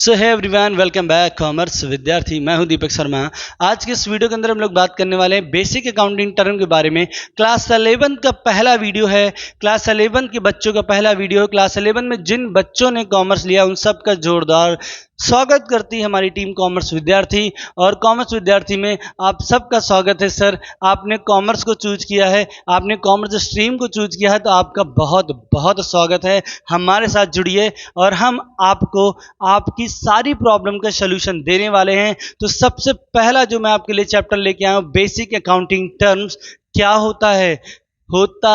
सो है everyone, welcome back commerce विद्यार्थी। मैं हूं दीपक शर्मा। आज के इस वीडियो के अंदर हम लोग बात करने वाले हैं बेसिक अकाउंटिंग टर्म के बारे में। क्लास 11 का पहला वीडियो है, क्लास 11 के बच्चों का पहला वीडियो। क्लास 11 में जिन बच्चों ने कॉमर्स लिया उन सब का जोरदार स्वागत करती है हमारी टीम कॉमर्स विद्यार्थी। और कॉमर्स विद्यार्थी में आप सबका स्वागत है। सर, आपने कॉमर्स को चूज किया है, आपने कॉमर्स स्ट्रीम को चूज किया है, तो आपका बहुत बहुत स्वागत है। हमारे साथ जुड़िए और हम आपको आपकी सारी प्रॉब्लम का सलूशन देने वाले हैं। तो सबसे पहला जो मैं आपके लिए चैप्टर लेके आया हूं, बेसिक अकाउंटिंग टर्म्स। क्या होता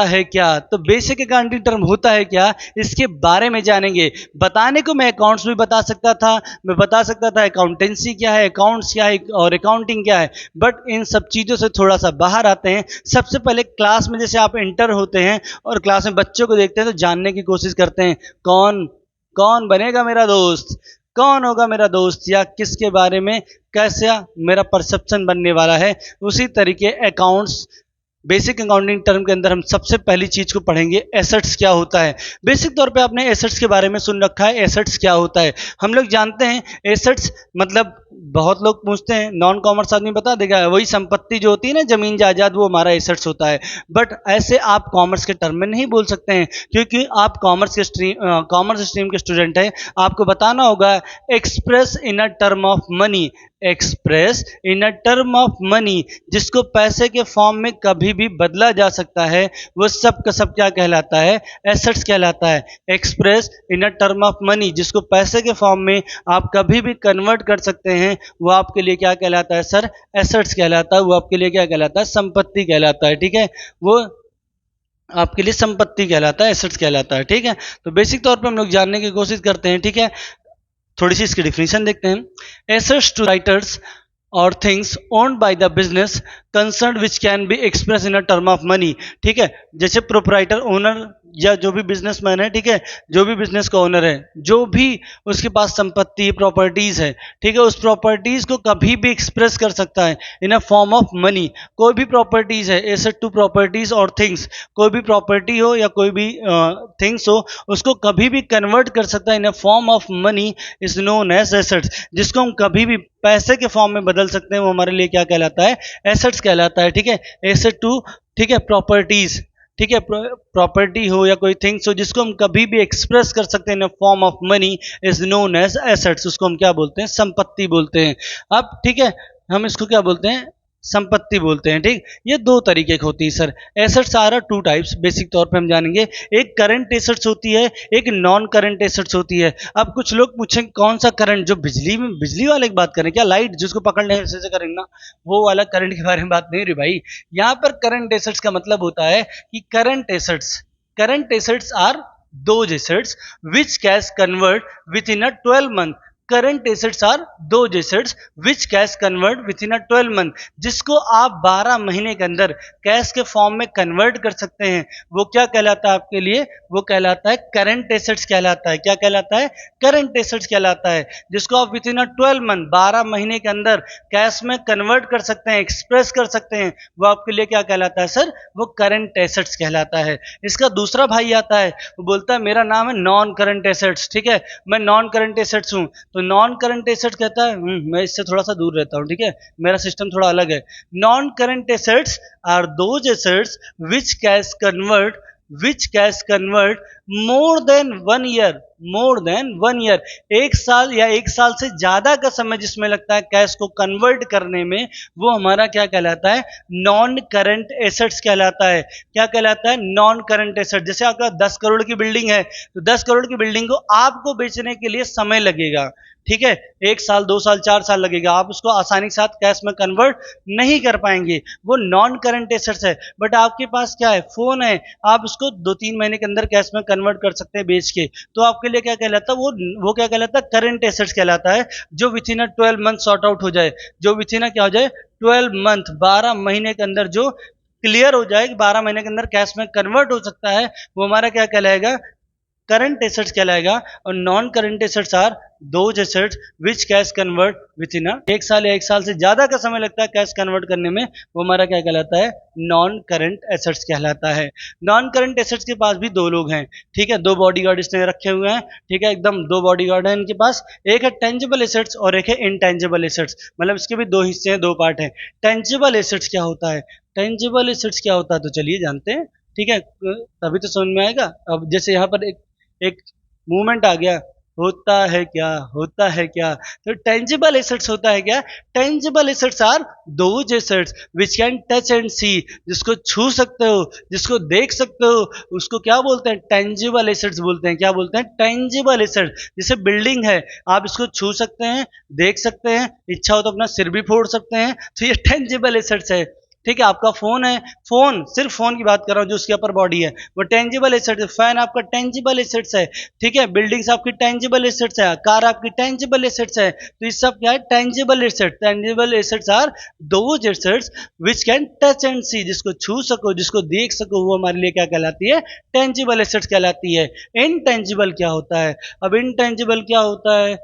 है क्या? तो बेसिक अकाउंटिंग टर्म होता है क्या, इसके बारे में जानेंगे। बताने को मैं अकाउंट्स भी बता सकता था, मैं बता सकता था अकाउंटेंसी क्या है, अकाउंट्स क्या है और अकाउंटिंग क्या है, बट इन सब चीज़ों से थोड़ा सा बाहर आते हैं। सबसे पहले क्लास में जैसे आप इंटर होते हैं और क्लास में बच्चों को देखते हैं तो जानने की कोशिश करते हैं कौन कौन बनेगा मेरा दोस्त, कौन होगा मेरा दोस्त, या किसके बारे में कैसा मेरा परसेप्शन बनने वाला है। उसी तरीके अकाउंट्स, बेसिक अकाउंटिंग टर्म के अंदर हम सबसे पहली चीज को पढ़ेंगे, एसेट्स क्या होता है। बेसिक तौर पे आपने एसेट्स के बारे में सुन रखा है, एसेट्स क्या होता है हम लोग जानते हैं। एसेट्स मतलब बहुत लोग पूछते हैं, नॉन कॉमर्स आदमी बता देगा, वही संपत्ति जो होती है ना, जमीन जायदाद, वो हमारा एसेट्स होता है। बट ऐसे आप कॉमर्स के टर्म में नहीं बोल सकते हैं, क्योंकि आप कॉमर्स स्ट्रीम के स्टूडेंट हैं। आपको बताना होगा express in a term of money, express in a term of money, जिसको पैसे के फॉर्म में कभी भी बदला जा सकता है, वो सब का सब क्या कहलाता है, एसेट्स कहलाता है। Express in a term of money, जिसको पैसे के फॉर्म में आप कभी भी कन्वर्ट कर सकते हैं, वो आपके लिए क्या कहलाता है सर, एसेट्स कहलाता है। वो आपके लिए क्या कहलाता है, संपत्ति कहलाता है। ठीक है, वो आपके लिए संपत्ति कहलाता है, एसेट्स कहलाता है। ठीक है, तो बेसिक तौर पे हम लोग जानने की कोशिश करते हैं। ठीक है, थोड़ी सी इसकी डिफिनेशन देखते हैं। एसेट्स टू राइटर्स और things owned by the business concern which can be express in a term of money. ठीक है, जैसे प्रोपराइटर, ओनर, या जो भी बिजनेसमैन है, ठीक है, जो भी बिजनेस का ओनर है, जो भी उसके पास संपत्ति प्रॉपर्टीज है, ठीक है, उस प्रॉपर्टीज को कभी भी एक्सप्रेस कर सकता है in a form of money. कोई भी प्रॉपर्टीज है, एसेट टू प्रॉपर्टीज और थिंग्स, कोई भी प्रॉपर्टी हो या कोई भी थिंग्स हो, उसको कभी भी कन्वर्ट कर सकता है in a form of money, is known as assets. जिसको हम कभी भी पैसे के फॉर्म में बदल सकते हैं, वो हमारे लिए क्या कहलाता है, एसेट्स कहलाता है। ठीक है, एसेट टू, ठीक है, प्रॉपर्टीज, ठीक है, प्रॉपर्टी हो या कोई थिंग्स हो जिसको हम कभी भी एक्सप्रेस कर सकते हैं in form of money, is known as assets. उसको हम क्या बोलते हैं, संपत्ति बोलते हैं। अब ठीक है, हम इसको क्या बोलते हैं, संपत्ति बोलते हैं। ठीक, ये दो तरीके की होती है sir. Assets are two types, basic तौर पे हम जानेंगे। एक करंट एसेट्स होती है, एक नॉन करंट एसेट्स होती है। अब कुछ लोग पूछेंगे कौन सा करंट, जो बिजली में, बिजली वाले की बात करें क्या, लाइट जिसको पकड़ने से करेंगे ना, वो वाला करंट के बारे में बात नहीं रही भाई। यहाँ पर करंट एसेट्स का मतलब होता है कि current assets are those assets which cash convert within a 12 month। Current assets are those assets which cash convert within a 12 month, जिसको आप 12 महीने के अंदर कैश के फॉर्म में कन्वर्ट कर सकते हैं, वो क्या कहलाता है आपके लिए, वो कहलाता है करंट एसेट्स कहलाता है। क्या कहलाता है, करंट एसेट्स कहलाता है। जिसको आप विद इन अ 12 मंथ, 12 महीने के अंदर कैश में कन्वर्ट कर सकते हैं, एक्सप्रेस कर सकते हैं, वो आपके लिए क्या कहलाता है सर, वो करंट एसेट्स कहलाता है। इसका दूसरा भाई आता है, वो बोलता है मेरा नाम है नॉन करंट एसेट्स। ठीक है, मैं नॉन करंट एसेट्स हूं। तो नॉन करंट एसेट्स कहता है, मैं इससे थोड़ा सा दूर रहता हूं। ठीक है, मेरा सिस्टम थोड़ा अलग है। Non current assets are those assets which cash convert more than 1 year, more than 1 year, 1 साल या 1 साल से ज्यादा का समय जिसमें लगता है कैश को कन्वर्ट करने में, वो हमारा क्या कहलाता है, नॉन करंट एसेट्स कहलाता है। क्या कहलाता है, नॉन करंट एसेट। जैसे आपका 10 करोड़ की बिल्डिंग है, तो 10 करोड़ की बिल्डिंग को आपको बेचने के लिए समय लगेगा। ठीक है, 1 साल, 2 साल, 4 साल लगेगा, आप उसको आसानी के साथ कैश में कन्वर्ट नहीं कर पाएंगे, वो नॉन करंट एसेट्स है। बट आपके पास क्या है, फोन है, आप उसको 2-3 महीने के अंदर कैश में कन्वर्ट कर सकते हैं बेच के, तो आपके लिए क्या कहलाता है, वो क्या कहलाता है, करंट एसेट्स कहलाता है। जो with in a 12 month sort out हो जाए, जो विथ इन क्या हो जाए, 12 मंथ, 12 महीने के अंदर जो क्लियर हो जाए, 12 महीने के अंदर कैश में कन्वर्ट हो सकता है, वो हमारा क्या कहलाएगा, करंट एसेट्स कहलाएगा। और non current assets are those assets which cash convert within एक साल या एक साल से ज्यादा का समय लगता है कैश कन्वर्ट करने में, वो हमारा क्या कहलाता है, नॉन करंट एसेट्स कहलाता है। नॉन करंट एसेट्स के पास भी दो लोग हैं, ठीक है, दो बॉडीगार्ड इसने रखे हुए हैं, ठीक है, एकदम दो बॉडीगार्ड हैं इनके पास। एक है टेंजिबल एसेट्स और एक है इनटेंजिबल एसेट्स, मतलब इसके भी दो हिस्से हैं, दो पार्ट हैं। टेंजिबल एसेट्स क्या होता है, टेंजिबल एसेट्स क्या होता है, तो चलिए जानते हैं, ठीक है, तभी तो समझ में आएगा। अब जैसे यहाँ पर एक मूवमेंट आ गया, होता है क्या, होता है क्या, तो टेंजिबल एसेट्स होता है क्या, tangible assets are those assets which can touch and see, जिसको छू सकते हो, जिसको देख सकते हो, उसको क्या बोलते हैं, टेंजिबल एसेट्स बोलते हैं। क्या बोलते हैं, टेंजिबल एसेट्स। जैसे बिल्डिंग है, आप इसको छू सकते हैं, देख सकते हैं, इच्छा हो तो अपना सिर भी फोड़ सकते हैं, तो ये टेंजिबल एसेट्स है। ठीक है, आपका फोन है, फोन, सिर्फ फोन की बात कर रहा हूँ जो उसके अपर बॉडी है, वो टेंजिबल एसेट्स है। फैन आपका टेंजिबल एसेट्स है, ठीक है, बिल्डिंग्स आपकी टेंजिबल एसेट्स है, कार आपकी टेंजिबल एसेट्स है। तो ये सब क्या है, tangible assets. Tangible assets are those assets which can touch and see, जिसको छू सको, जिसको देख सको, वो हमारे लिए क्या कहलाती है, टेंजिबल एसेट्स कहलाती है। इनटेंजिबल क्या होता है, अब इनटेंजिबल क्या होता है,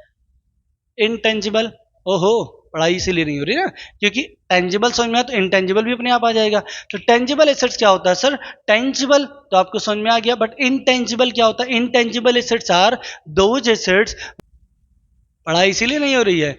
इनटेंजिबल, ओहो, पढ़ाई इसीलिए नहीं हो रही ना, क्योंकि टेंजिबल समझ में आया तो इंटेंजिबल भी अपने आप आ जाएगा। तो टेंजिबल एसेट्स क्या होता है सर, टेंजिबल तो आपको समझ में आ गया, बट इनटेंजिबल क्या होता है, intangible assets are those assets, पढ़ाई इसीलिए नहीं हो रही है।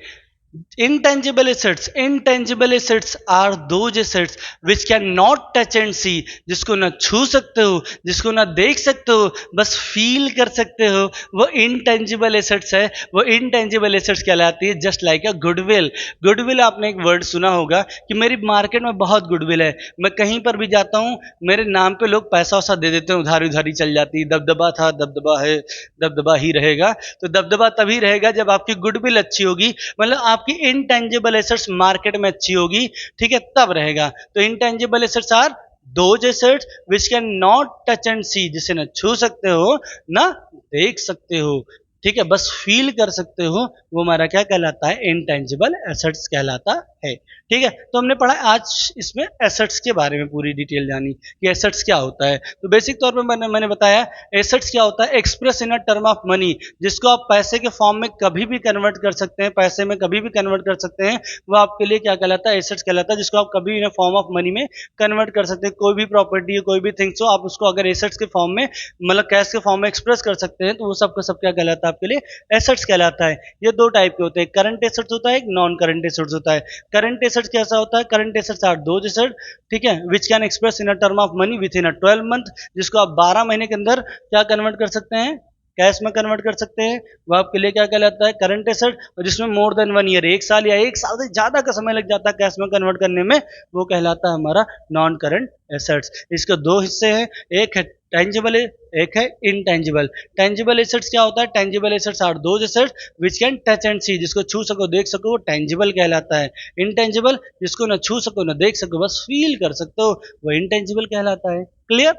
intangible assets are those assets which can not touch and see, जिसको ना छू सकते हो, जिसको ना देख सकते हो, बस फील कर सकते हो, वो intangible assets है। वो intangible assets कहलाती है। Just like a goodwill. Goodwill आपने एक वर्ड सुना होगा कि मेरी मार्केट में बहुत गुडविल है, मैं कहीं पर भी जाता हूँ मेरे नाम पे लोग पैसा वैसा दे देते हैं, उधारी उधारी चल जाती है, दबदबा था, दबदबा है, दबदबा ही रहेगा। तो दबदबा तभी रहेगा जब आपकी गुडविल अच्छी होगी, मतलब आपकी इनटेंजिबल एसेट्स मार्केट में अच्छी होगी, ठीक है, तब रहेगा। तो intangible assets are those assets which can not touch and see, जिसे न छू सकते हो ना देख सकते हो, ठीक है, बस फील कर सकते हो, वो हमारा क्या कहलाता है, इनटेंजिबल एसेट्स कहलाता है। ठीक है, तो हमने पढ़ा आज इसमें एसेट्स के बारे में, पूरी डिटेल जानी कि एसेट्स क्या होता है। तो बेसिक तौर पे मैंने बताया एसेट्स क्या होता है, express in a term of money, जिसको आप पैसे के फॉर्म में कभी भी कन्वर्ट कर सकते हैं, पैसे में कभी भी कन्वर्ट कर सकते हैं, वो आपके लिए क्या कहलाता है, एसेट्स कहलाता है, जिसको आप कभी इन फॉर्म ऑफ मनी में कन्वर्ट कर सकते हैं। कोई भी प्रॉपर्टी कोई भी थिंग्स हो, आप उसको अगर एसेट्स के फॉर्म में, मतलब कैश के फॉर्म में एक्सप्रेस कर सकते हैं, तो वो सबका सब क्या कहलाता है, आपके लिए एसेट्स कहलाता है। ये दो टाइप के होते हैं, करंट एसेट्स होता है, एक नॉन करंट एसेट्स होता है। करंट एसेट्स कैसा होता है, current assets are those assets, ठीक है, which can express in a term of money within a 12 month, जिसको आप 12 महीने के अंदर क्या कन्वर्ट कर सकते हैं, कैश में कन्वर्ट कर सकते हैं, वो आपके लिए क्या कहलाता है, करंट एसेट। और जिसमें मोर देन 1 ईयर, एक साल या एक साल से ज्यादा का समय लग जाता है कैश में कन्वर्ट करने में, वो कहलाता है हमारा नॉन करंट एसेट्स। इसके दो हिस्से हैं, एक है टेंजिबल, एक है इनटेंजिबल। टेंजिबल एसेट्स क्या होता है, tangible assets are those assets which can touch and see, जिसको छू सको देख सको, वो टेंजिबल कहलाता है। इनटेंजिबल, जिसको ना छू सको ना देख सको, बस फील कर सकते हो, वो इनटेंजिबल कहलाता है। क्लियर,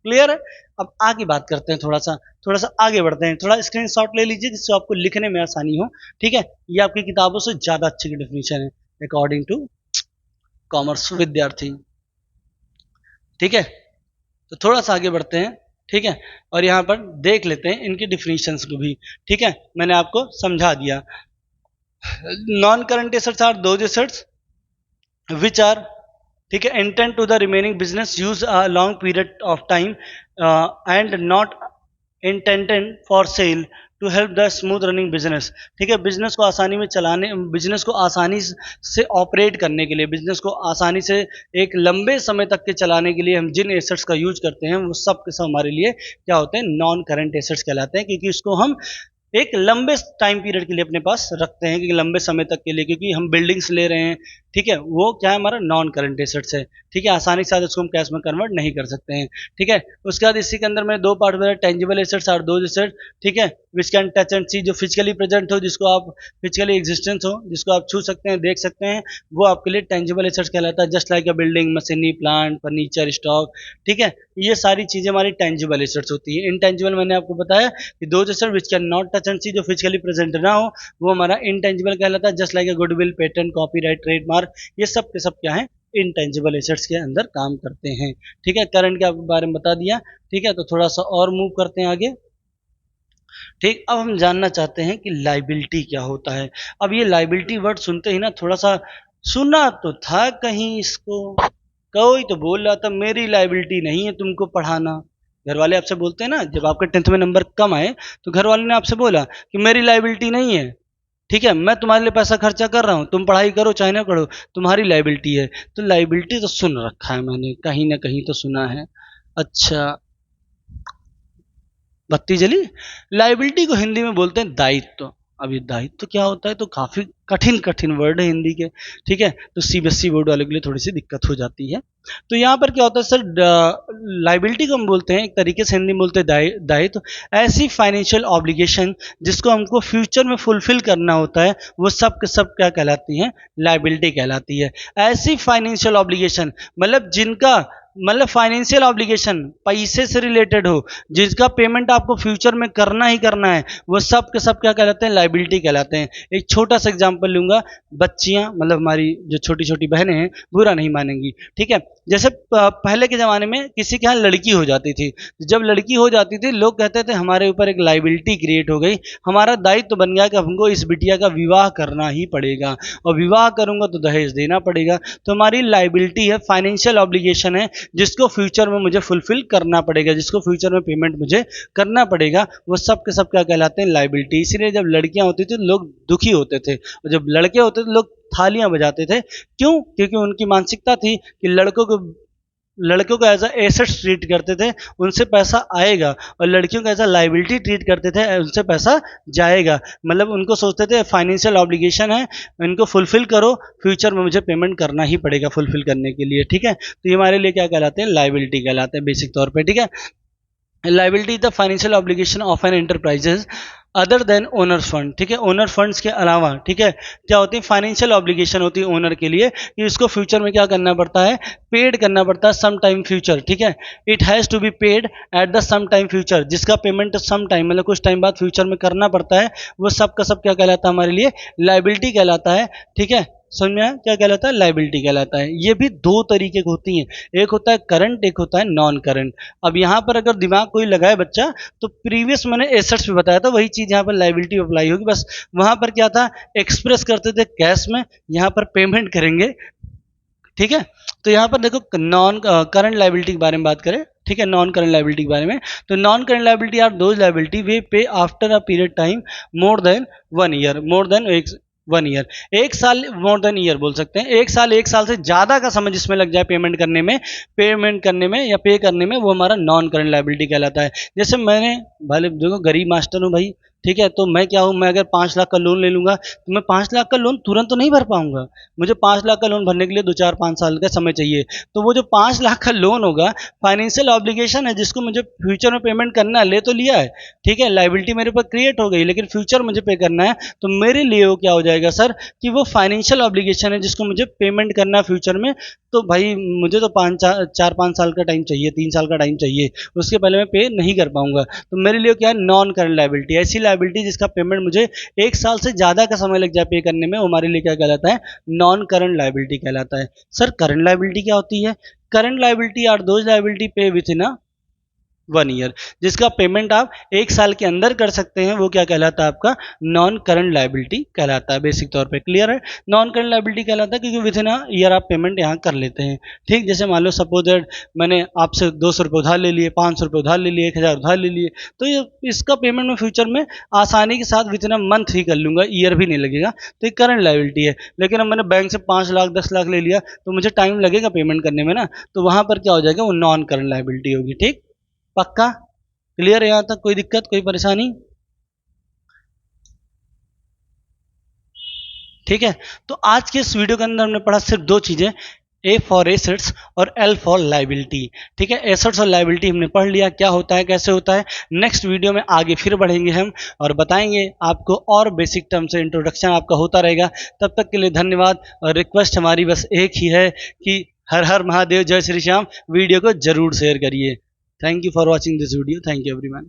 क्लियर है। अब आगे बात करते हैं, थोड़ा सा आगे बढ़ते हैं। थोड़ा स्क्रीनशॉट ले लीजिए जिससे आपको लिखने में आसानी हो, ठीक है। ये आपकी किताबों से ज्यादा अच्छी की डेफिनेशन है अकॉर्डिंग टू कॉमर्स विद्यार्थी, ठीक है। तो थोड़ा सा आगे बढ़ते हैं, ठीक है, और यहाँ पर देख लेते हैं इनकी डिफिनीशंस को भी, ठीक है, मैंने आपको समझा दिया। Non current assets are those assets which are, ठीक है, intent to the remaining business use a long period of time and not intended for sale to help the smooth running business, ठीक है, बिजनेस को आसानी में चलाने, business को आसानी से ऑपरेट करने के लिए, बिजनेस को आसानी से एक लंबे समय तक के चलाने के लिए हम जिन एसेट्स का यूज करते हैं, वो सब के सब हमारे लिए क्या होते हैं, नॉन करंट एसेट्स कहलाते हैं, क्योंकि उसको हम एक लंबे टाइम पीरियड के लिए अपने पास रखते हैं, क्योंकि लंबे समय तक के लिए, क्योंकि हम बिल्डिंग्स ले रहे हैं, ठीक है, वो क्या है, हमारा नॉन करंट एसेट्स है, ठीक है, आसानी से उसको हम कैश में कन्वर्ट नहीं कर सकते हैं, ठीक है। उसके बाद इसी के अंदर मैंने दो पार्ट बताया, टेंजिबल एसेट्स और दोज एसेट्स, ठीक है, which can touch and see, जो फिजिकली प्रेजेंट हो, जिसको आप फिजिकली एग्जिस्टेंस हो, जिसको आप छू सकते हैं देख सकते हैं, वो आपके लिए टेंजिबल एसेट्स कहलाता है। जस्ट लाइक अ building, machinery, plant, furniture, stock, ठीक है, ये सारी चीजें हमारी टेंजिबल एसेट्स होती है। इनटेंजिबल मैंने आपको बताया कि those assets which can not touch and see, जो फिजिकली प्रेजेंट ना हो, वो हमारा इनटेंजिबल कहलाता है। Just like a goodwill, patent, copyright, trademark, ये सब के सब क्या है, इनटेंजिबल एसेट्स के अंदर काम करते हैं, ठीक है। करंट के बारे में बता दिया, ठीक है, तो थोड़ा सा और मूव करते हैं आगे। ठीक, अब हम जानना चाहते हैं कि लाइबिलिटी क्या होता है। अब ये लाइबिलिटी वर्ड सुनते ही ना थोड़ा सा सुना तो था कहीं इसको, कोई तो बोल रहा था मेरी लाइबिलिटी नहीं है तुमको पढ़ाना। घर वाले आपसे बोलते हैं ना, जब आपके 10th में नंबर कम आए तो घर वाले ने आपसे बोला कि मेरी लाइबिलिटी नहीं है, ठीक है, मैं तुम्हारे लिए पैसा खर्चा कर रहा हूँ, तुम पढ़ाई करो चाहे ना करो, तुम्हारी लाइबिलिटी है। तो लाइबिलिटी तो सुन रखा है मैंने, कहीं ना कहीं तो सुना है। अच्छा, बत्ती जली। लाइबिलिटी को हिंदी में बोलते हैं दायित्व। अब ये दायित्व क्या होता है, तो काफी कठिन कठिन वर्ड है हिंदी के, ठीक है, तो सीबीएसई बोर्ड वालों के लिए थोड़ी सी दिक्कत हो जाती है। तो यहाँ पर क्या होता है सर, लाइबिलिटी को हम बोलते हैं एक तरीके से हिंदी में बोलते हैं दायित्व। ऐसी फाइनेंशियल ऑब्लिगेशन जिसको हमको फ्यूचर में फुलफिल करना होता है, वो सब के सब क्या कहलाती है, लाइबिलिटी कहलाती है। ऐसी फाइनेंशियल ऑब्लिगेशन मतलब जिनका मतलब फाइनेंशियल ऑब्लिगेशन पैसे से रिलेटेड हो, जिसका पेमेंट आपको फ्यूचर में करना ही करना है, वो सब के सब क्या कहलाते हैं, लाइबिलिटी कहलाते हैं। एक छोटा सा एग्जांपल लूंगा, बच्चियां मतलब हमारी जो छोटी छोटी बहनें हैं बुरा नहीं मानेंगी, ठीक है। जैसे पहले के ज़माने में किसी के यहाँ लड़की हो जाती थी, जब लड़की हो जाती थी लोग कहते थे हमारे ऊपर एक लाइबिलिटी क्रिएट हो गई, हमारा दायित्व तो बन गया कि हमको इस बिटिया का विवाह करना ही पड़ेगा, और विवाह करूंगा तो दहेज देना पड़ेगा। तो हमारी लाइबिलिटी है, फाइनेंशियल ऑब्लिगेशन है, जिसको फ्यूचर में मुझे फुलफिल करना पड़ेगा, जिसको फ्यूचर में पेमेंट मुझे करना पड़ेगा, वो सब के सब क्या कहलाते हैं, लाइबिलिटी। इसीलिए जब लड़कियां होती थी लोग दुखी होते थे, और जब लड़के होते थे लोग थालियां बजाते थे। क्यों? क्योंकि उनकी मानसिकता थी कि लड़कों को एज एसेट्स ट्रीट करते थे, उनसे पैसा आएगा, और लड़कियों को एज लाइबिलिटी ट्रीट करते थे, उनसे पैसा जाएगा। मतलब उनको सोचते थे फाइनेंशियल ऑब्लिगेशन है, इनको फुलफिल करो, फ्यूचर में मुझे पेमेंट करना ही पड़ेगा फुलफिल करने के लिए, ठीक है। तो ये हमारे लिए क्या कहलाते हैं, लाइबिलिटी कहलाते हैं बेसिक तौर पे, ठीक है। Liability is the financial obligation of an enterprises other than owner fund, ठीक है, ओनर फंड्स के अलावा, ठीक है, क्या होती है, फाइनेंशियल ऑब्लिगेशन होती है ओनर के लिए कि इसको फ्यूचर में क्या करना पड़ता है, पेड करना पड़ता है सम टाइम फ्यूचर, ठीक है। It has to be paid at the some time future, जिसका पेमेंट सम टाइम मतलब कुछ टाइम बाद फ्यूचर में करना पड़ता है, वो सब का सब क्या कहलाता है, हमारे लिए लाइबिलिटी कहलाता है, ठीक है। समझ में आया क्या कहलाता है, लाइबिलिटी कहलाता है। ये भी दो तरीके की होती हैं, एक होता है करंट, एक होता है नॉन करंट। अब यहाँ पर अगर दिमाग कोई लगाए बच्चा, तो प्रीवियस मैंने एसेट्स भी बताया था, वही चीज यहाँ पर लाइबिलिटी अप्लाई होगी, बस वहां पर क्या था, एक्सप्रेस करते थे कैश में, यहाँ पर पेमेंट करेंगे, ठीक है। तो यहाँ पर देखो नॉन करंट लाइबिलिटी के बारे में बात करें, ठीक है, नॉन करंट लाइबिलिटी के बारे में, तो non current liability are those liability they pay after a period time more than 1 year, more than 1 year, 1 साल, मोर देन ईयर बोल सकते हैं, 1 साल से ज्यादा का समय जिसमें लग जाए पेमेंट करने में या पे करने में, वो हमारा नॉन करंट लाइबिलिटी कहलाता है। जैसे मैंने भले देखो गरीब मास्टर हूँ भाई, ठीक है, तो मैं क्या हूँ, मैं अगर 5 लाख का लोन ले लूंगा तो मैं 5 लाख का लोन तुरंत तो नहीं भर पाऊंगा, मुझे 5 लाख का लोन भरने के लिए 2 4 5 साल का समय चाहिए। तो वो जो 5 लाख का लोन होगा, फाइनेंशियल ऑब्लिगेशन है जिसको मुझे फ्यूचर में पेमेंट करना है, ले तो लिया है, ठीक है, लाइबिलिटी मेरे ऊपर क्रिएट हो गई, लेकिन फ्यूचर मुझे पे करना है, तो मेरे लिए वो क्या हो जाएगा सर, कि वो फाइनेंशियल ऑब्लिगेशन है जिसको मुझे पेमेंट करना है फ्यूचर में। तो भाई मुझे तो 4 5 साल का टाइम चाहिए, 3 साल का टाइम चाहिए, उसके पहले मैं पे नहीं कर पाऊंगा। तो मेरे लिए क्या है, नॉन करंट लाइबिलिटी, ऐसी लाइबिलिटी जिसका पेमेंट मुझे 1 साल से ज्यादा का समय लग जाए पे करने में, वो हमारे लिए क्या कहलाता है, नॉन करंट लाइबिलिटी कहलाता है। सर करंट लाइबिलिटी क्या होती है, current liability are those liability pay within 1 year, जिसका पेमेंट आप 1 साल के अंदर कर सकते हैं, वो क्या कहलाता है, आपका नॉन करंट लाइबिलिटी कहलाता है। बेसिक तौर पे क्लियर है, नॉन करंट लाइबिलिटी कहलाता है क्योंकि विद इन अ ईयर आप पेमेंट यहाँ कर लेते हैं, ठीक। जैसे मान लो सपोज दैट मैंने आपसे 200 रुपये उधार ले लिए, 500 रुपये उधार ले लिए, 1000 उधार ले लिए, तो ये इसका पेमेंट मैं फ्यूचर में आसानी के साथ विद इन अ मंथ ही कर लूंगा, ईयर भी नहीं लगेगा, तो ये करंट लाइबिलिटी है। लेकिन अब मैंने बैंक से 5 लाख 10 लाख ले लिया, तो मुझे टाइम लगेगा पेमेंट करने में ना, तो वहां पर क्या हो जाएगा, वो नॉन करंट लाइबिलिटी होगी, ठीक। पक्का क्लियर है यहाँ तक, कोई दिक्कत कोई परेशानी, ठीक है। तो आज के इस वीडियो के अंदर हमने पढ़ा सिर्फ दो चीजें, ए फॉर एसेट्स और एल फॉर लाइबिलिटी, ठीक है। एसेट्स और लाइबिलिटी हमने पढ़ लिया, क्या होता है कैसे होता है। नेक्स्ट वीडियो में आगे फिर बढ़ेंगे हम और बताएंगे आपको, और बेसिक टर्म से इंट्रोडक्शन आपका होता रहेगा। तब तक के लिए धन्यवाद, और रिक्वेस्ट हमारी बस एक ही है कि हर हर महादेव, जय श्री श्याम, वीडियो को जरूर शेयर करिए। Thank you for watching this video, thank you everyone.